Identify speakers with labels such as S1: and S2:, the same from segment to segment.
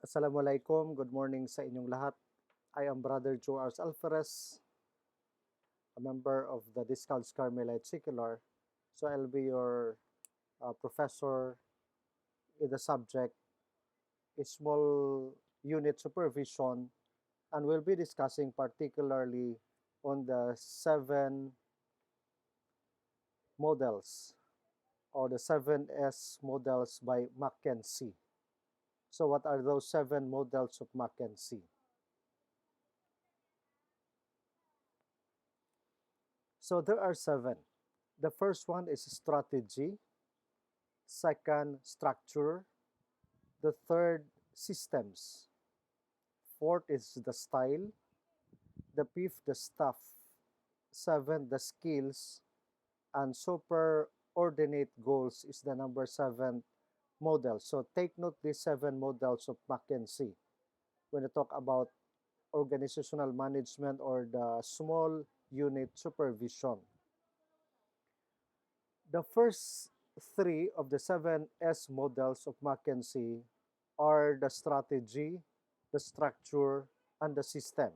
S1: Assalamualaikum. Good morning sa inyong lahat. I am Brother JoArs Alferez, a member of the Discount Carmelite Secular. So I'll be your professor in the subject small unit supervision, and we'll be discussing particularly on the 7 models or the 7S models by Mckinsey. So what are those 7 models of Mckinsey? So there are 7. The first one is strategy, second, structure, the third, systems, fourth is the style, the fifth, the stuff, seven, the skills, and superordinate goals is the number 7 model. So take note these 7 models of Mckinsey when you talk about organizational management or the small unit supervision. The first 3 of the 7S models of Mckinsey are the strategy, the structure, and the system.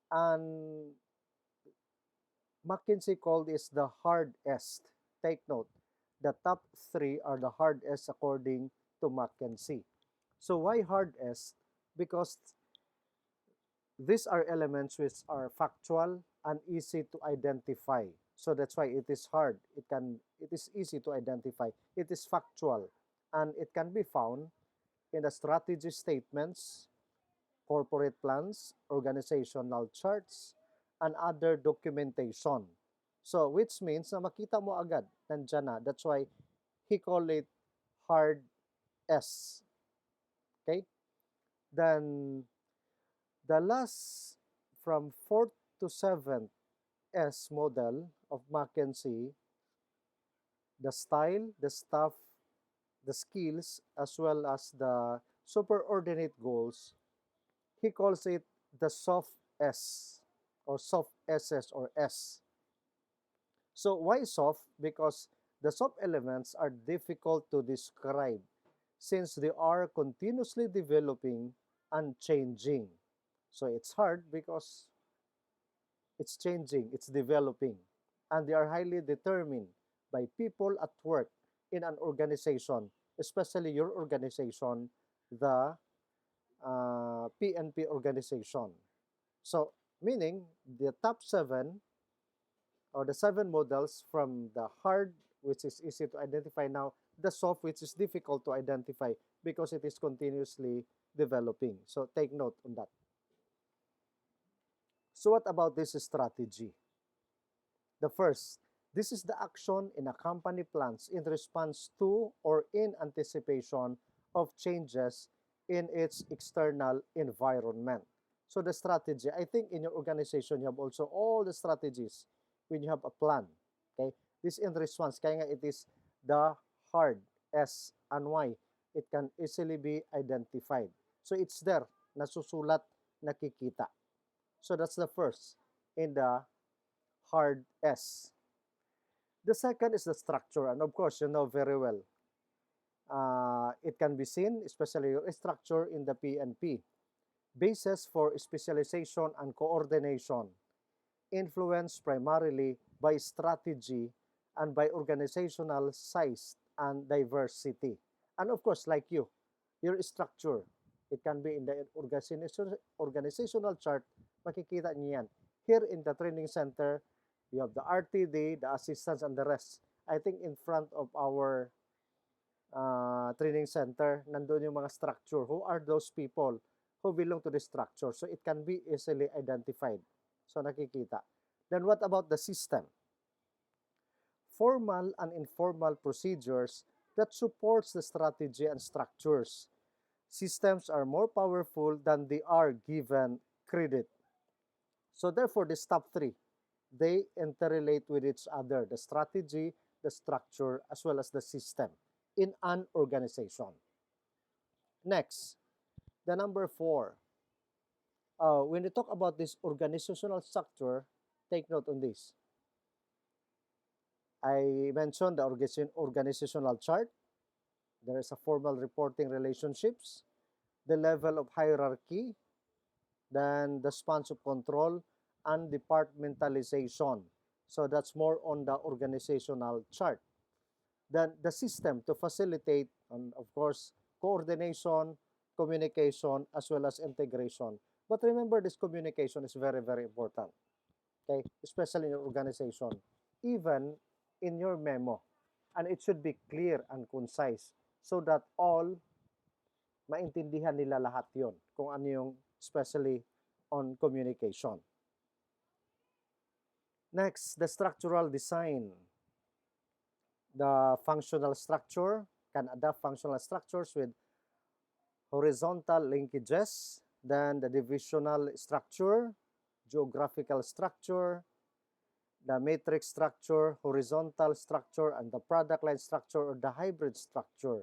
S1: And Mckinsey called this the hardest. Take note, the top 3 are the hardest according to Mckinsey. So why hardest? Because these are elements which are factual and easy to identify. So that's why it is hard. It is easy to identify. It is factual and it can be found in the strategy statements, corporate plans, organizational charts, and other documentation. So which means na makita mo agad, nandyan na. That's why he called it hard S. Okay? Then the last from 4th to 7th S model of Mckinsey, the style, the stuff, the skills, as well as the superordinate goals, he calls it the soft S or soft SS or S. So why soft? Because the soft elements are difficult to describe since they are continuously developing and changing. So it's hard because it's changing, it's developing, and they are highly determined by people at work in an organization, especially your organization, the PNP organization. So, meaning the top 7 or the 7 models from the hard, which is easy to identify now, the soft, which is difficult to identify because it is continuously developing. So, take note on that. So, what about this strategy? The first, this is the action in a company plans in response to or in anticipation of changes in its external environment. So the strategy, I think in your organization, you have also all the strategies when you have a plan. Okay? This in response, kaya nga it is the hard S and why it can easily be identified. So it's there, nasusulat, nakikita. So that's the first in the hard S. The second is the structure, and of course, you know very well. It can be seen, especially your structure in the PNP. Basis for specialization and coordination, influenced primarily by strategy and by organizational size and diversity. And of course, like you, your structure, it can be in the organizational chart, makikita niyo yan. Here in the training center, you have the RTD, the assistants, and the rest. I think in front of our training center, nandun yung mga structure. Who are those people who belong to the structure? So it can be easily identified. So nakikita. Then what about the system? Formal and informal procedures that supports the strategy and structures. Systems are more powerful than they are given credit. So therefore, this top 3, they interrelate with each other, the strategy, the structure, as well as the system in an organization. Next, the number 4. When you talk about this organizational structure, take note on this. I mentioned the organizational chart. There is a formal reporting relationships. the level of hierarchy, then the spans of control, and departmentalization. So that's more on the organizational chart. Then the system to facilitate, and of course, coordination, communication, as well as integration. But remember, this communication is very, very important, okay? Especially in your organization, even in your memo. And it should be clear and concise so that all maintindihan nila lahat yon kung ano yung especially on communication. Next, the structural design. The functional structure can adapt functional structures with horizontal linkages, then the divisional structure, geographical structure, the matrix structure, horizontal structure, and the product line structure or the hybrid structure.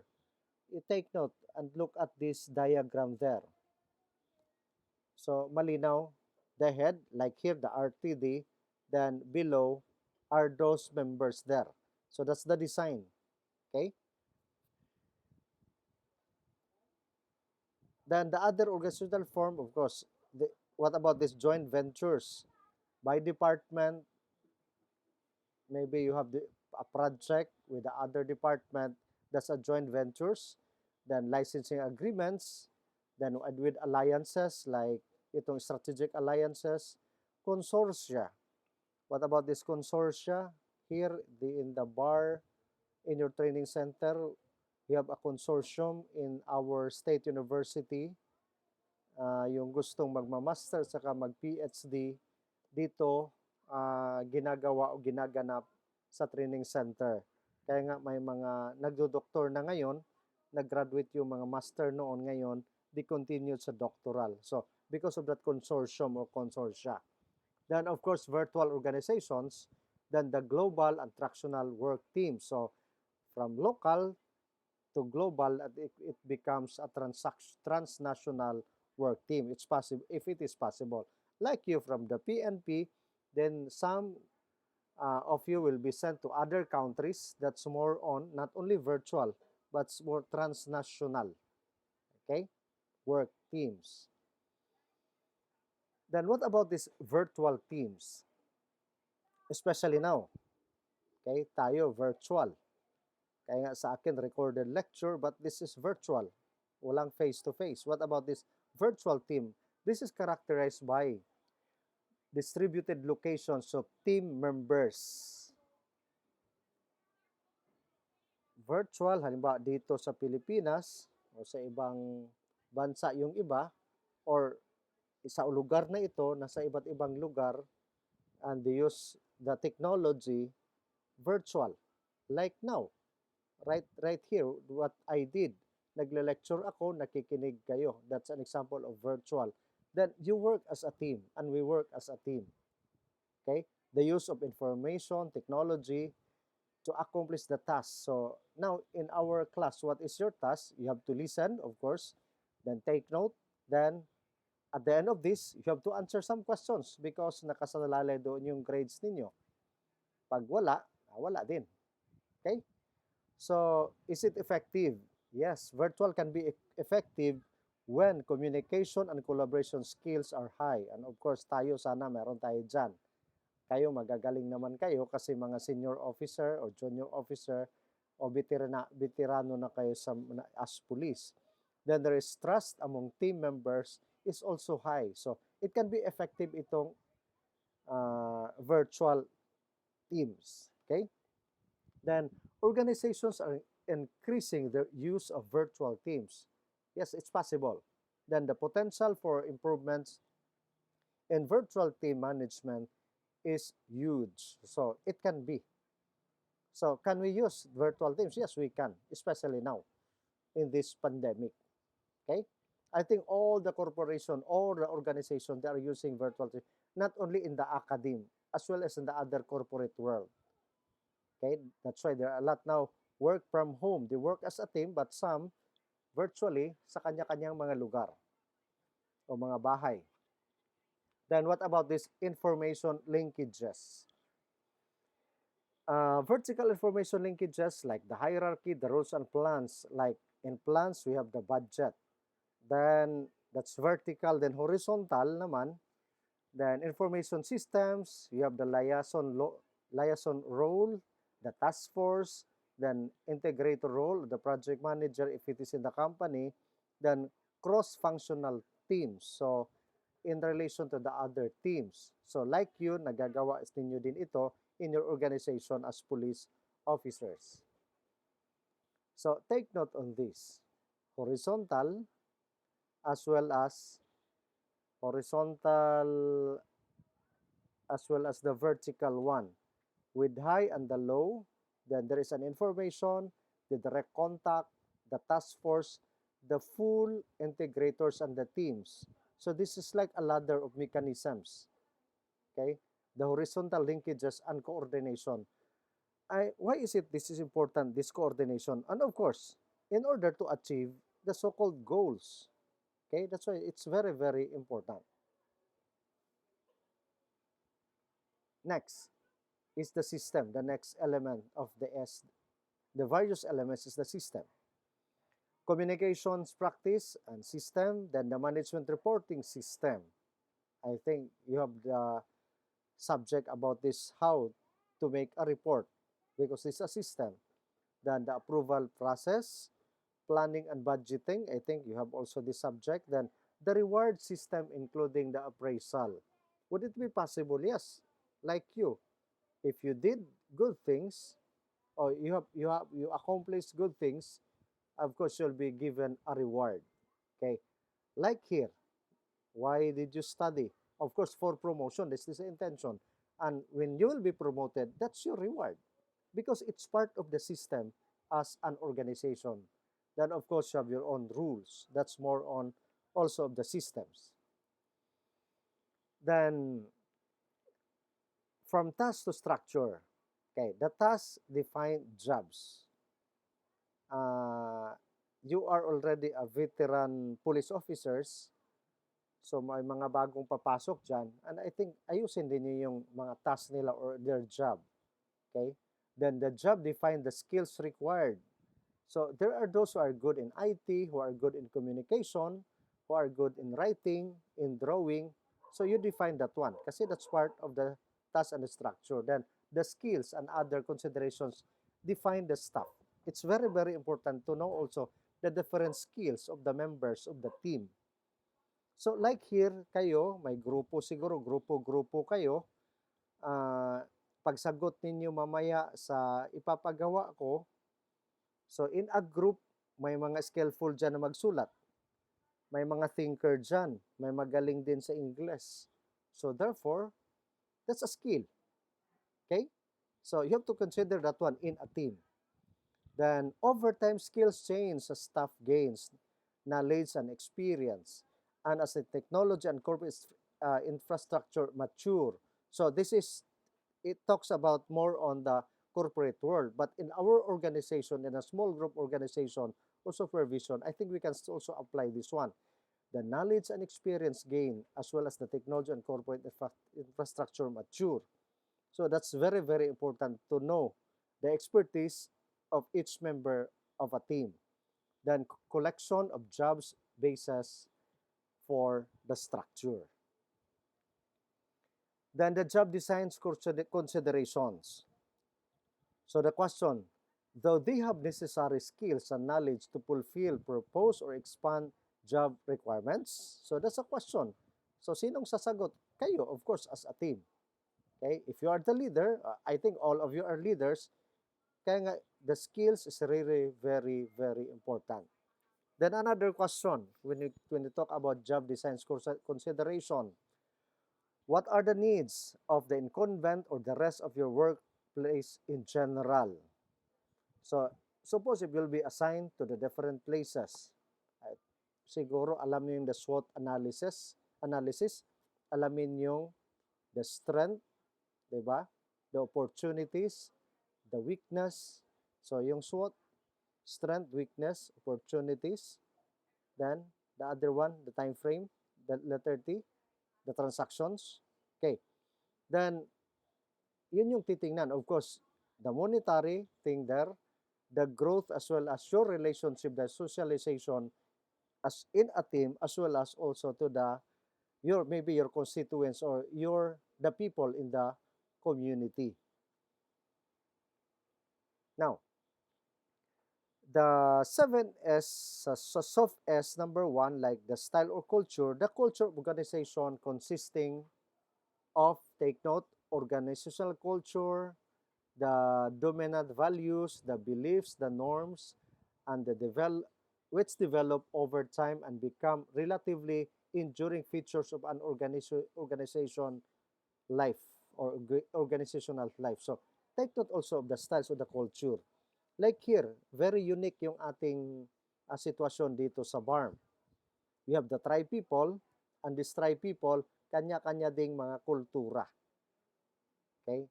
S1: You take note and look at this diagram there. So, malinaw, the head, like here, the RTD, then below are those members there. So, that's the design, okay? Then the other organizational form, of course, what about these joint ventures? By department, maybe you have a project with the other department, that's a joint ventures. Then licensing agreements, then with alliances like itong strategic alliances, consortia. What about this consortia? Here, in the bar, in your training center, we have a consortium in our state university. Yung gustong magma-master saka mag-PhD dito, ginagawa o ginaganap sa training center. Kaya nga may mga nagdo-doktor na ngayon, nag-graduate yung mga master noon ngayon, di continued sa doctoral. So, because of that consortium or consortia. Then, of course, virtual organizations, then the global and fractional work team. So, from local to global, it becomes a transnational work team. It's possible, if it is possible. Like you from the PNP, then some of you will be sent to other countries. That's more on not only virtual, but more transnational, okay, work teams. Then what about these virtual teams? Especially now, okay, tayo virtual. Kaya nga sa akin, recorded lecture, but this is virtual. Walang face-to-face. What about this virtual team? This is characterized by distributed locations of team members. Virtual, halimbawa dito sa Pilipinas o sa ibang bansa yung iba, or sa lugar na ito, nasa iba't ibang lugar, and they use the technology virtual. Like now, right here, what I did, nagle-lecture ako, nakikinig kayo. That's an example of virtual. Then you work as a team, and we work as a team. Okay? The use of information, technology, to accomplish the task. So now in our class, what is your task? You have to listen, of course, then take note, then at the end of this, you have to answer some questions because nakasalalay doon yung grades ninyo. Pag wala, wala din. Okay? So, is it effective? Yes, virtual can be effective when communication and collaboration skills are high. And of course, tayo sana meron tayo dyan. Kayo, magagaling naman kayo kasi mga senior officer o junior officer o veterano na kayo as police. Then there is trust among team members is also high. So, it can be effective itong virtual teams. Okay? Then, organizations are increasing their use of virtual teams. Yes, it's possible. Then, the potential for improvements in virtual team management is huge. So, it can be. So, can we use virtual teams? Yes, we can, especially now in this pandemic. Okay? I think all the corporation, all the organization, they are using virtual teams, not only in the academe, as well as in the other corporate world. Okay? That's why there are a lot now work from home. They work as a team, but some virtually sa kanya-kanyang mga lugar o mga bahay. Then what about this information linkages? Vertical information linkages like the hierarchy, the rules and plans. Like in plans, we have the budget. Then that's vertical. Then horizontal naman, then information systems, you have the liaison role, the task force, then integrator role, the project manager if it is in the company, then cross-functional teams. So in relation to the other teams. So like you, nagagawa ninyo din ito in your organization as police officers. So take note on this. Horizontal as well as horizontal as well as the vertical one. With high and the low, then there is an information, the direct contact, the task force, the full integrators and the teams. So this is like a ladder of mechanisms. Okay? The horizontal linkages and coordination. Why is it this is important, this coordination? And of course, in order to achieve the so-called goals. Okay? That's why it's very, very important. Next is the system, the next element of the S. The various elements is the system. Communications practice and system, then the management reporting system. I think you have the subject about this, how to make a report, because it's a system. Then the approval process, planning and budgeting, I think you have also this subject. Then the reward system, including the appraisal. Would it be possible? Yes. Like you, if you did good things, or you accomplished good things, of course you'll be given a reward. Okay, like here, why did you study? Of course, for promotion. This is the intention. And when you will be promoted, that's your reward because it's part of the system as an organization. Then, of course, you have your own rules. That's more on also of the systems. Then, from task to structure. Okay, the task define jobs. You are already a veteran police officers. So may mga bagong papasok dyan. And I think ayusin din yung mga tasks nila or their job. Okay? Then the job define the skills required. So there are those who are good in IT, who are good in communication, who are good in writing, in drawing. So you define that one kasi that's part of the task and the structure. Then the skills and other considerations define the staff. It's very, very important to know also the different skills of the members of the team. So like here, kayo, may grupo siguro, grupo-grupo kayo. Pagsagot ninyo mamaya sa ipapagawa ko, so in a group, may mga skillful dyan na magsulat. May mga thinker dyan. May magaling din sa English. So therefore, that's a skill. Okay? So you have to consider that one in a team. Then over time, skills change as staff gains knowledge and experience. And as the technology and corporate infrastructure mature. So this is, it talks about more on the corporate world. But in our organization, in a small group organization or supervision, I think we can also apply this one. The knowledge and experience gain as well as the technology and corporate infrastructure mature. So that's very, very important to know the expertise of each member of a team. Then collection of jobs basis for the structure. Then the job designs considerations. So the question, though they have necessary skills and knowledge to fulfill, propose, or expand job requirements? So that's a question. So sinong sasagot? Kayo, of course, as a team. Okay? If you are the leader, I think all of you are leaders, kaya nga, the skills is really very, very important. Then another question, when you talk about job designs consideration, what are the needs of the incumbent or the rest of your workplace in general? So, suppose if you'll be assigned to the different places, siguro alam niyo yung the SWOT analysis, alamin yung the strength, di ba? The opportunities, the weakness. So, yung SWOT, strength, weakness, opportunities. Then, the other one, the time frame, the letter T, the transactions. Okay. Then, yun yung titingnan. Of course, the monetary thing there, the growth as well as your relationship, the socialization, as in a team, as well as also to the your maybe your constituents or your the people in the community. Now, the 7S, soft S, number one, like the style or culture, the culture of organization consisting of, take note, organizational culture, the dominant values, the beliefs, the norms, and the which develop over time and become relatively enduring features of an organization life or organizational life. So take note also of the styles of the culture. Like here, very unique yung ating sitwasyon dito sa barn. We have the tribe people, and these tribe people, kanya-kanya ding mga kultura. Okay?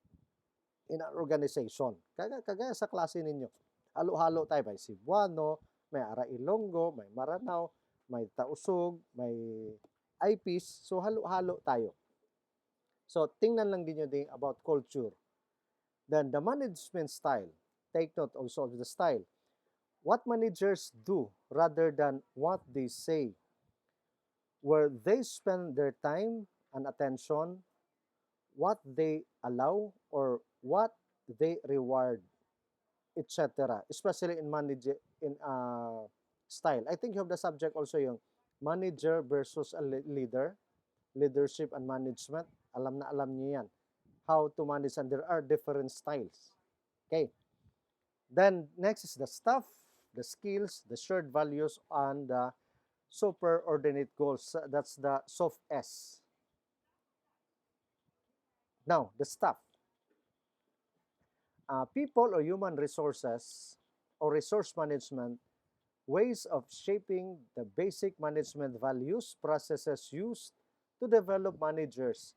S1: In an organization. Kagaya sa klase ninyo. Halo-halo tayo. May Cebuano, may Ara Ilonggo, may Maranao, may Tausug, may IPs. So halo-halo tayo. So tingnan lang din nyo din about culture. Then the management style. Take note also of the style. What managers do rather than what they say. Where they spend their time and attention, what they allow or what they reward, etc. Especially in in style. I think you have the subject also yung manager versus a leader, leadership and management. Alam na alam niyo yan. How to manage, and there are different styles. Okay. Then next is the staff, the skills, the shared values, and the superordinate goals. That's the soft S. Now, the staff. People or human resources or resource management, ways of shaping the basic management values, processes used to develop managers,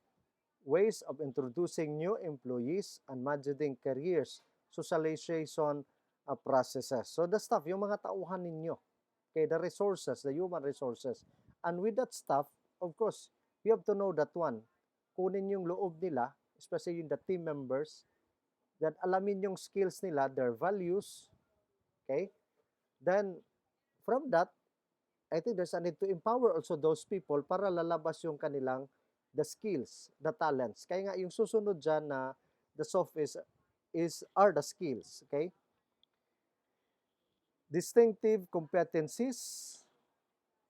S1: ways of introducing new employees and managing careers, socialization processes. So the staff, yung mga tauhan ninyo, okay, the resources, the human resources. And with that stuff, of course, you have to know that one. Kunin yung loob nila, especially yung the team members, that alamin yung skills nila, their values, okay? Then, from that, I think there's a need to empower also those people para lalabas yung kanilang the skills, the talents. Kaya nga yung susunod dyan na the soft are the skills, okay? Distinctive competencies,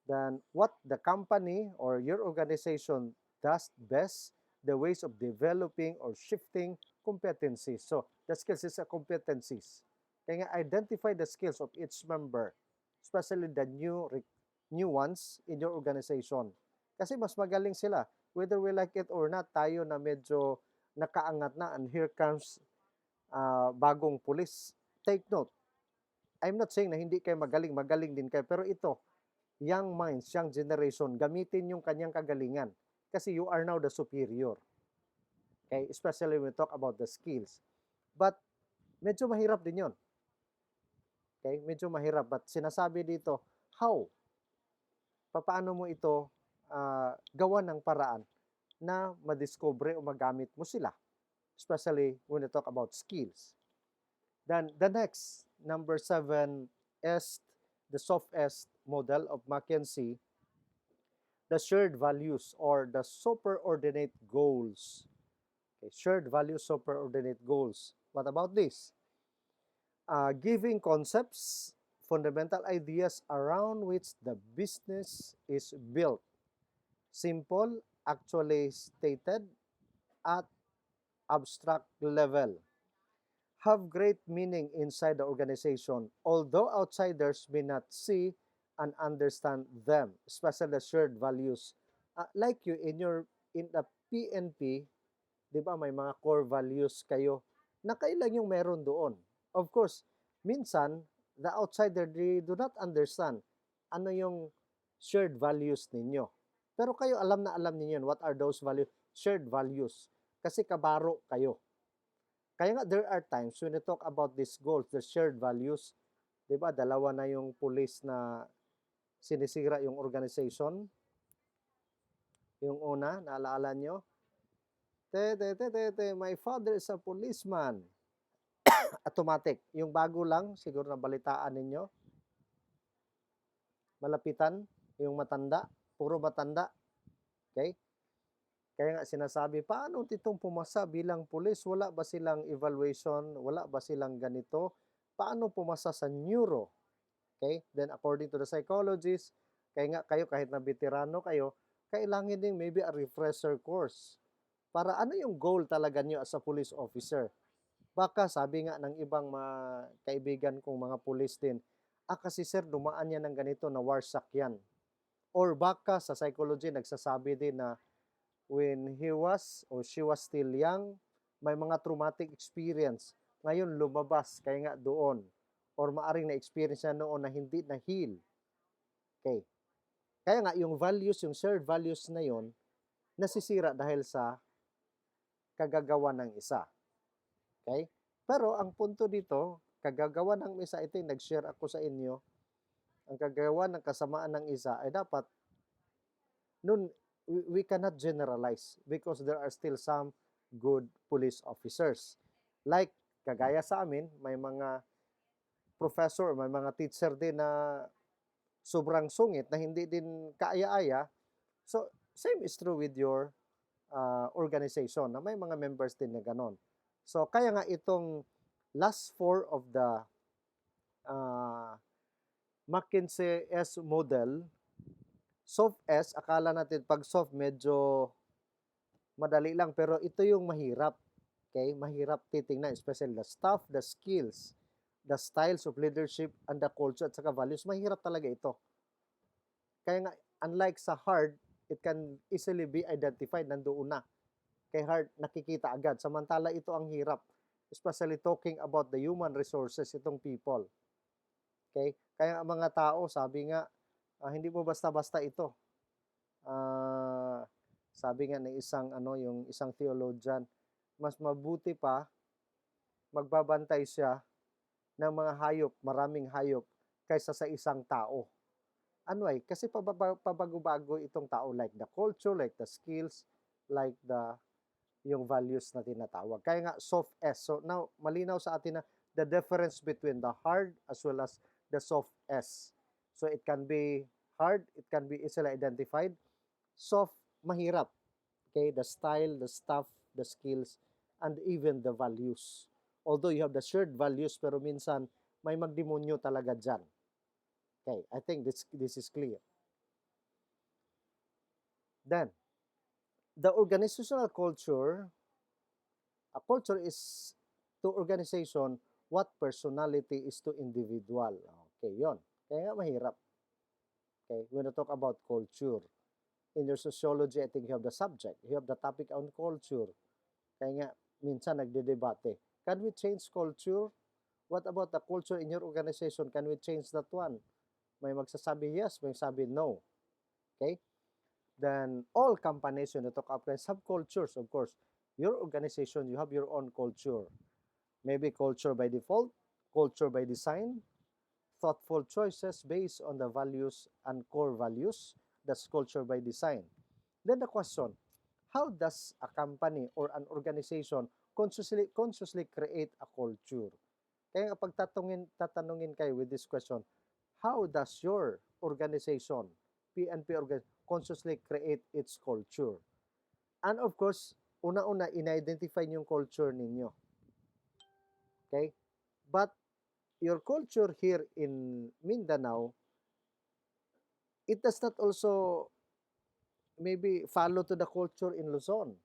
S1: then what the company or your organization does best, the ways of developing or shifting competencies. So, the skills is a competencies. Kaya nga, identify the skills of each member, especially the new ones in your organization. Kasi mas magaling sila. Whether we like it or not, tayo na medyo nakaangat na, and here comes bagong pulis. Take note. I'm not saying na hindi kayo magaling, magaling din kayo. Pero ito, young minds, young generation, gamitin yung kanyang kagalingan. Kasi you are now the superior. Okay? Especially when we talk about the skills. But, medyo mahirap din yon. Okay? Medyo mahirap. But sinasabi dito, how? Paano mo ito gawa ng paraan na madiscover o magamit mo sila? Especially when we talk about skills. Then, the next, number 7, is the soft S model of Mckinsey, the shared values or the superordinate goals. Okay, shared values, superordinate goals. What about this? Giving concepts, fundamental ideas around which the business is built. Simple, actually stated, at abstract level. Have great meaning inside the organization, although outsiders may not see and understand them, especially the shared values. Like you, in the PNP, di ba may mga core values kayo na kailan yung meron doon. Of course, minsan, the outsider, they do not understand ano yung shared values ninyo. Pero kayo alam na alam niyo yun. What are those values? Shared values. Kasi kabaro kayo. Kaya nga, there are times when we talk about these goals, the shared values, di ba, dalawa na yung police na sinisira yung organization. Yung una, naalaala nyo? My father is a policeman. Automatic. Yung bago lang, siguro na balitaan ninyo. malapitan, yung matanda, puro matanda. Okay? Kaya nga sinasabi, paano itong pumasa bilang pulis? Wala ba silang evaluation? Wala ba silang ganito? Paano pumasa sa neuro? Okay? Then according to the psychologist, kaya nga kayo kahit na veterano kayo, kailangan din maybe a refresher course. Para ano yung goal talaga niyo as a police officer? Baka sabi nga ng ibang mga kaibigan kong mga pulis din, kasi sir, dumaan yan ng ganito, na warsak yan. Or baka sa psychology, nagsasabi din na when he was or she was still young, may mga traumatic experience. Ngayon lumabas, kaya nga doon. Or maaring na-experience niya noon na hindi na-heal. Okay. Kaya nga yung values, yung shared values na yon, nasisira dahil sa kagagawa ng isa. Okay? Pero ang punto dito, kagagawa ng isa, ito yung nag-share ako sa inyo, ang kagagawa ng kasamaan ng isa ay dapat, nun, we cannot generalize because there are still some good police officers. Like, kagaya sa amin, may mga professor, may mga teacher din na sobrang sungit na hindi din kaaya-aya. So, same is true with your organization na may mga members din na ganon. So, kaya nga itong last four of the Mckinsey S model, soft S, akala natin pag soft medyo madali lang, pero ito yung mahirap. Okay? Mahirap titingnan, especially the staff, the skills, the styles of leadership, and the culture, at saka values. Mahirap talaga ito. Kaya nga, unlike sa hard, it can easily be identified, nandoon na. Kay hard, nakikita agad. Samantala, ito ang hirap. Especially talking about the human resources, itong people. Okay? Kaya ang mga tao, sabi nga, hindi mo basta-basta ito. Sabi nga ng isang, yung isang theologian, mas mabuti pa, magbabantay siya ng mga hayop, maraming hayop, kaysa sa isang tao. Ano ay? Kasi pabago-bago itong tao, like the culture, like the skills, like yung values na tinatawag. Kaya nga, soft S. So now, malinaw sa atin na the difference between the hard as well as the soft S. So it can be hard, it can be easily identified. Soft, mahirap. Okay, the style, the stuff, the skills, and even the values. Although you have the shared values, pero minsan may magdemonyo talaga dyan. Okay, I think this is clear. Then, the organizational culture, a culture is to organization what personality is to individual. Okay, yon. Kaya nga mahirap. Okay, when you talk about culture, in your sociology, I think you have the subject, you have the topic on culture. Kaya nga, minsan nagdedebate. Can we change culture? What about the culture in your organization? Can we change that one? May magsasabi yes, may sabi no. Okay? Then, all companies, when you talk about subcultures, of course, your organization, you have your own culture. Maybe culture by default, culture by design, thoughtful choices based on the values and core values. That's culture by design. Then the question, how does a company or an organization consciously create a culture? Kaya kapag tatanungin kayo with this question, how does your organization, PNP organization, consciously create its culture? And of course, una-una, in-identify yung culture ninyo. Okay? But your culture here in Mindanao, it does not also maybe follow to the culture in Luzon.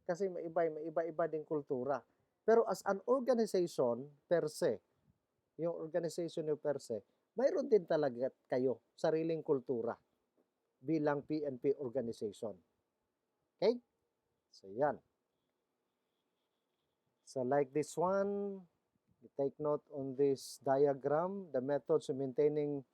S1: Kasi may iba-iba din kultura. Pero as an organization per se, yung organization nyo per se, mayroon din talaga kayo sariling kultura bilang PNP organization. Okay? So, yan. So, like this one, you take note on this diagram, the methods of maintaining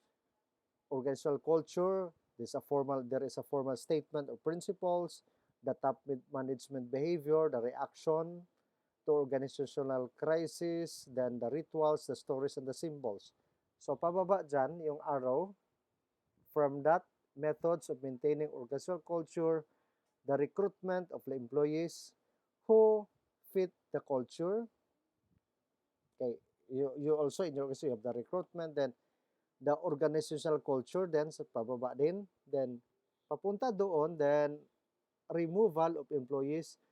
S1: organizational culture. There is a formal statement of principles, the top management behavior, the reaction to organizational crisis, then the rituals, the stories, and the symbols. So, pababa dyan, yung arrow, from that, methods of maintaining organizational culture, the recruitment of the employees who fit the culture. Okay, you also in your organization, you have the recruitment, then The organizational culture, then sa pababa din, then papunta doon, then removal of employees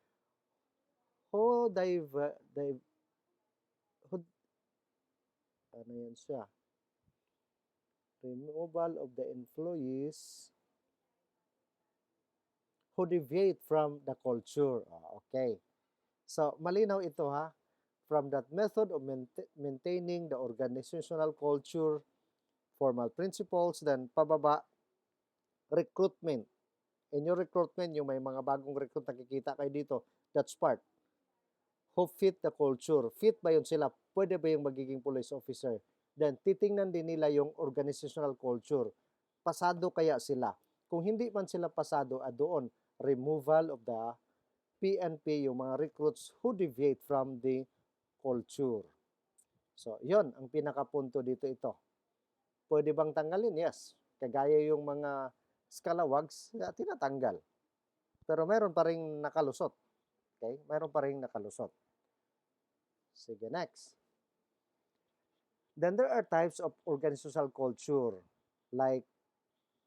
S1: who who, ano yan siya, removal of the employees who deviate from the culture. Okay. So, malinaw ito ha. From that method of maintaining the organizational culture, formal principles, then pababa, recruitment. In your recruitment, yung may mga bagong recruit nakikita kayo dito, that's part. Who fit the culture? Fit ba yun sila? Pwede ba yung magiging police officer? Then, titingnan din nila yung organizational culture. Pasado kaya sila? Kung hindi man sila pasado, doon, removal of the PNP, yung mga recruits who deviate from the culture. So, yon ang pinakapunto dito ito. Pwede bang tanggalin? Yes. Kagaya yung mga scalawags, tinatanggal. Pero meron pa rin nakalusot. Okay? Meron pa rin nakalusot. Sige, next. Then there are types of organizational culture like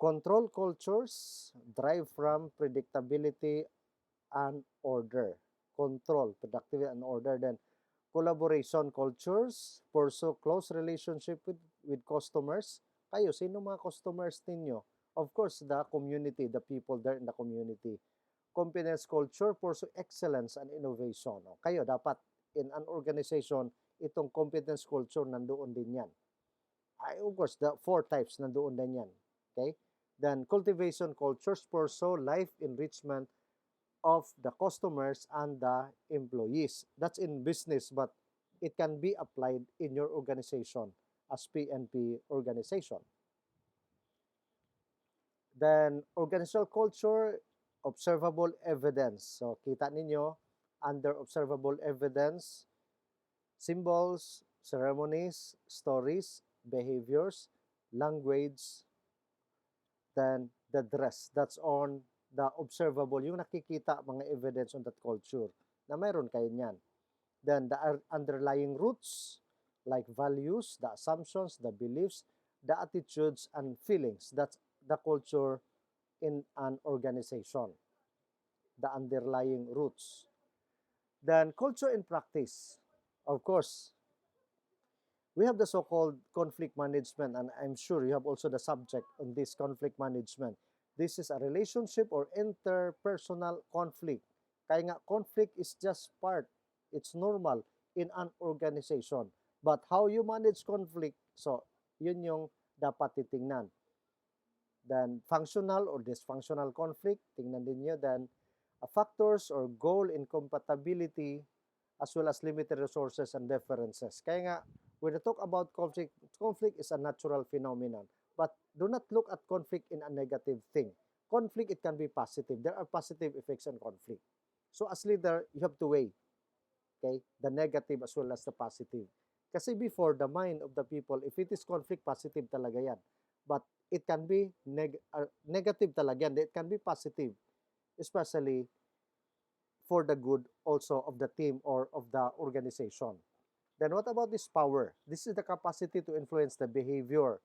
S1: control cultures drive from predictability and order. Control, productivity, and order. Then collaboration cultures pursue close relationship with customers. Kayo, sino mga customers ninyo? Of course, the community, the people there in the community. Competence culture pursue excellence and innovation. Kayo, dapat in an organization, itong competence culture nandoon din yan. Of course, the 4 types nandoon din yan. Okay? Then, cultivation cultures pursue life enrichment of the customers and the employees. That's in business, but it can be applied in your organization as PNP organization. Then, organizational culture, observable evidence. So, kita ninyo, under observable evidence, symbols, ceremonies, stories, behaviors, language, then the dress. That's on the observable, yung nakikita mga evidence on that culture na mayroon kayo niyan. Then the underlying roots like values, the assumptions, the beliefs, the attitudes and feelings. That's the culture in an organization. The underlying roots. Then culture in practice. Of course, we have the so-called conflict management, and I'm sure you have also the subject on this conflict management. This is a relationship or interpersonal conflict. Kaya nga, conflict is just part. It's normal in an organization. But how you manage conflict, so yun yung dapat titingnan. Then, functional or dysfunctional conflict, tingnan din nyo. Then, factors or goal incompatibility as well as limited resources and differences. Kaya nga, when we talk about conflict, conflict is a natural phenomenon. But do not look at conflict in a negative thing. Conflict, it can be positive. There are positive effects on conflict. So as leader, you have to weigh, okay, the negative as well as the positive. Kasi before, the mind of the people, if it is conflict, positive talaga yan. But it can be negative talaga yan. It can be positive, especially for the good also of the team or of the organization. Then what about this power? This is the capacity to influence the behavior,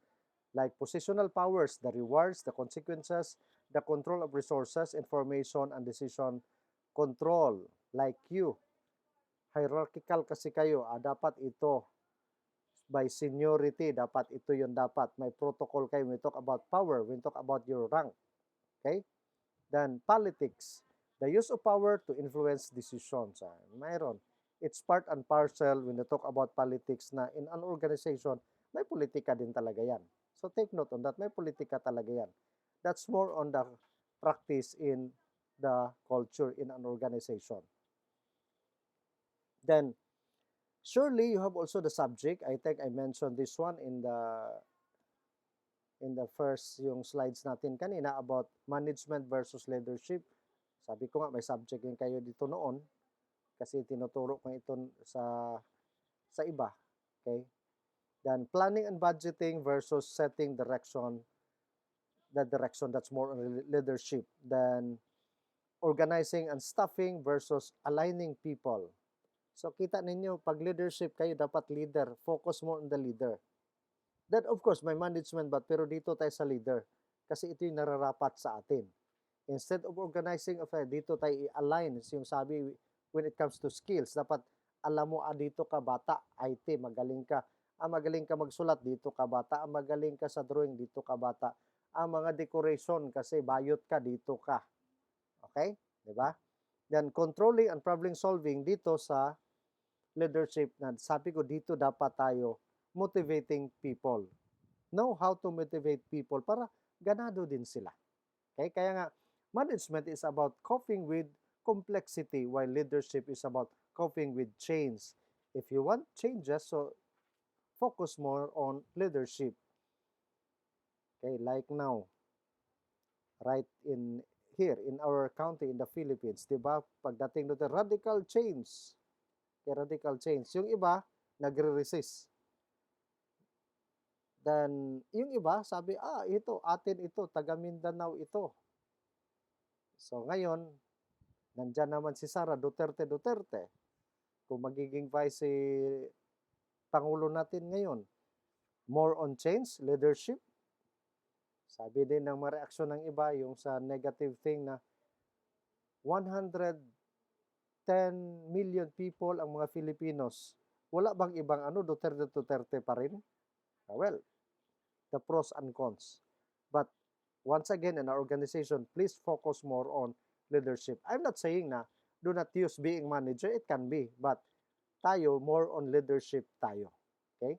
S1: like positional powers, the rewards, the consequences, the control of resources, information, and decision control. Like you, hierarchical kasi kayo, dapat ito. By seniority, dapat ito yung dapat. May protocol kayo. We talk about power. We talk about your rank. Okay? Then politics, the use of power to influence decisions. Mayroon. It's part and parcel when we talk about politics na in an organization, may politika din talaga yan. So take note on that. May politika talaga yan. That's more on the practice in the culture in an organization. Then, surely you have also the subject. I think I mentioned this one in the first yung slides natin kanina about management versus leadership. Sabi ko nga may subject din kayo dito noon kasi tinuturo ko ito sa iba. Okay? Then planning and budgeting versus setting direction. The direction that's more on leadership. Then organizing and staffing versus aligning people. So kita ninyo, pag leadership kayo, dapat leader. Focus more on the leader. Then of course, may management but pero dito tayo sa leader. Kasi ito yung nararapat sa atin. Instead of organizing affair, dito tayo i-align. Yung sabi, when it comes to skills, dapat alam mo, dito ka bata, IT, magaling ka. Magaling ka magsulat, dito ka bata. Magaling ka sa drawing, dito ka bata. Mga decoration, kasi bayot ka, dito ka. Okay? Diba? Then, controlling and problem solving dito sa leadership, na sabi ko, dito dapat tayo motivating people. Know how to motivate people para ganado din sila. Okay? Kaya nga, management is about coping with complexity while leadership is about coping with change. If you want changes, so focus more on leadership. Okay, like now, right in here in our country in the Philippines, 'di ba? Pagdating doon, radical change. Okay, radical change. Yung iba nagre-resist. Then yung iba sabi, ito atin ito, taga Mindanao ito. So ngayon, nandyan naman si Sara Duterte. Kung magiging vice Pangulo natin ngayon. More on change, leadership. Sabi din ng mga reaksyon ng iba, yung sa negative thing na 110 million people ang mga Filipinos. Wala bang ibang Duterte pa rin? Well, the pros and cons. But once again, in our organization, please focus more on leadership. I'm not saying na do not use being manager. It can be. But tayo, more on leadership tayo. Okay?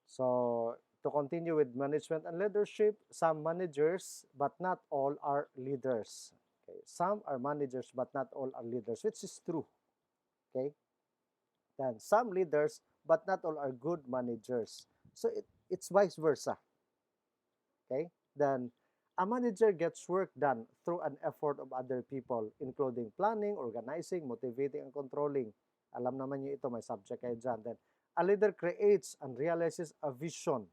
S1: So, to continue with management and leadership, some managers, but not all are leaders. Okay? Some are managers, but not all are leaders, which is true. Okay? Then, some leaders, but not all are good managers. So, it's vice versa. Okay? Then, a manager gets work done through an effort of other people, including planning, organizing, motivating, and controlling. Alam naman niyo ito, may subject kayo dyan. Then, a leader creates and realizes a vision,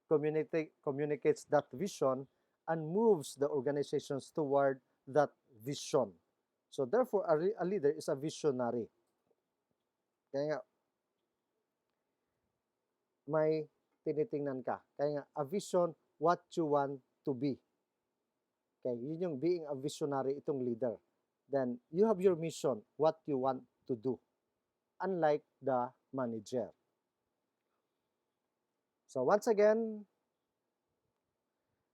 S1: communicates that vision, and moves the organizations toward that vision. So, therefore, a leader is a visionary. Kaya nga, may tinitingnan ka. Kaya nga, a vision, what you want to be. Okay, yun yung being a visionary, itong leader. Then, you have your mission, what you want to do. Unlike the manager. So, once again,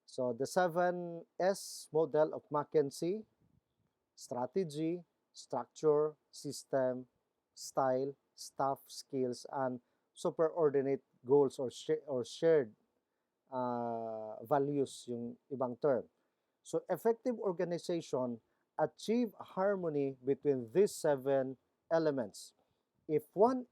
S1: so the 7S model of Mckinsey: strategy, structure, system, style, staff, skills, and superordinate goals or shared values, yung ibang term. So, effective organization achieve harmony between these 7 elements. If one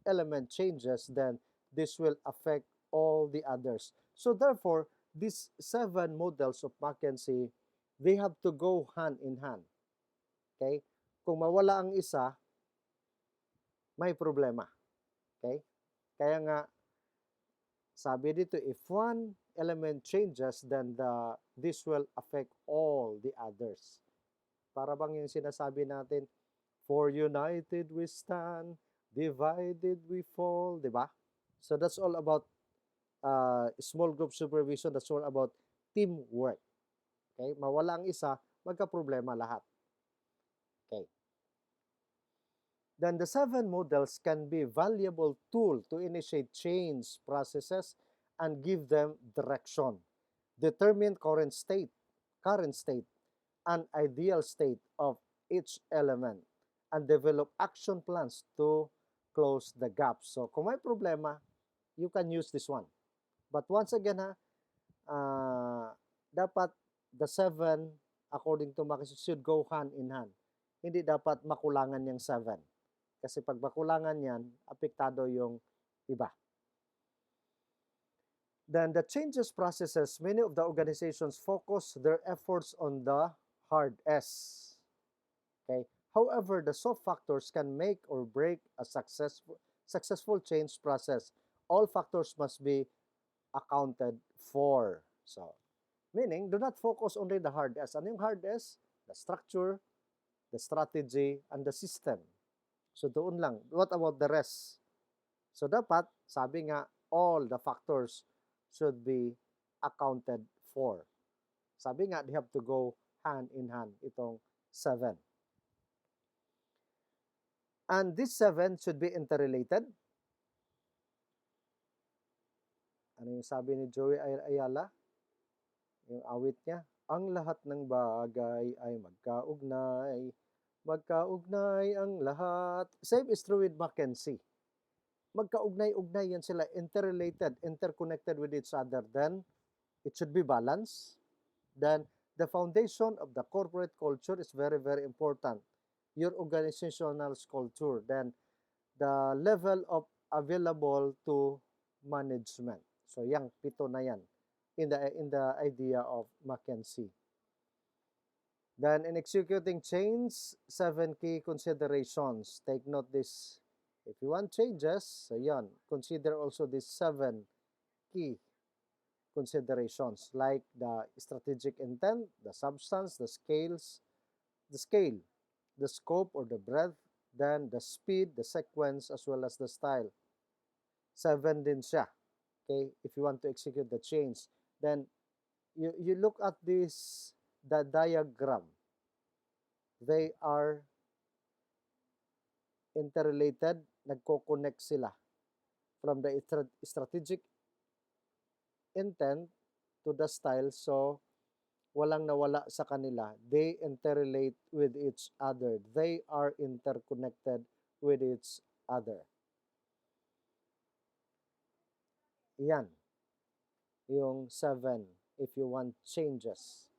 S1: element changes, then this will affect all the others. So, therefore, these 7 models of Mckinsey, they have to go hand in hand. Okay? Kung mawala ang isa, may problema. Okay? Kaya nga, sabi dito, if one element changes, then this will affect all the others. Para bang yung sinasabi natin, for united we stand, divided we fall, di ba? So that's all about small group supervision. That's all about teamwork. Okay? Mawala ang isa, magka-problema lahat. Okay. Then the 7 models can be a valuable tool to initiate change processes and give them direction. Determine current state, and ideal state of each element, and develop action plans to close the gaps. So, kung may problema, you can use this one. But once again, dapat the 7, according to Mckinsey, should go hand in hand. Hindi dapat makulangan yung 7. Kasi pag makulangan yan, apektado yung iba. Then the changes processes, many of the organizations focus their efforts on the hard S. Okay? However, the soft factors can make or break a successful change process. All factors must be accounted for. So, meaning, do not focus only the hard S. Ano yung hard S? The structure, the strategy, and the system. So, doon lang. What about the rest? So dapat, sabi nga, all the factors should be accounted for. Sabi nga, they have to go hand in hand, itong 7. And this 7 should be interrelated. Ano yung sabi ni Joey Ayala? Yung awit niya, ang lahat ng bagay ay magkaugnay. Magkaugnay ang lahat. Same is true with Mckinsey. Magkaugnay-ugnay yan sila, interrelated, interconnected with each other. Then, it should be balanced. Then, the foundation of the corporate culture is very, very important. Your organizational culture. Then, the level of available to management. So, yang 7 na yan in the idea of Mckinsey. Then, in executing change, 7 key considerations. Take note this. If you want changes, so yan, consider also these 7 key considerations like the strategic intent, the substance, the scale, the scope or the breadth, then the speed, the sequence, as well as the style. 7 din siya. Okay, if you want to execute the change, then you look at this, the diagram. They are interrelated, nagko-connect sila from the strategic intent to the style. So, walang nawala sa kanila. They interrelate with each other. They are interconnected with each other. Yan. Yung 7, if you want changes.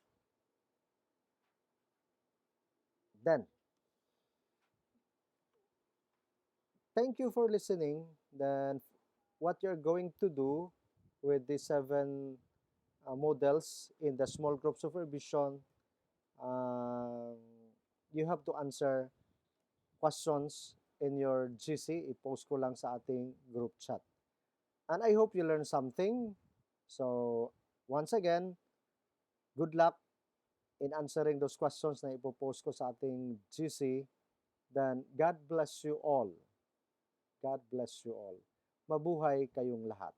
S1: Then, thank you for listening. Then, what you're going to do with the 7 models in the small group supervision, you have to answer questions in your GC. I-post ko lang sa ating group chat. And I hope you learned something. So, once again, good luck in answering those questions na ipopost ko sa ating GC. Then, God bless you all. God bless you all. Mabuhay kayong lahat.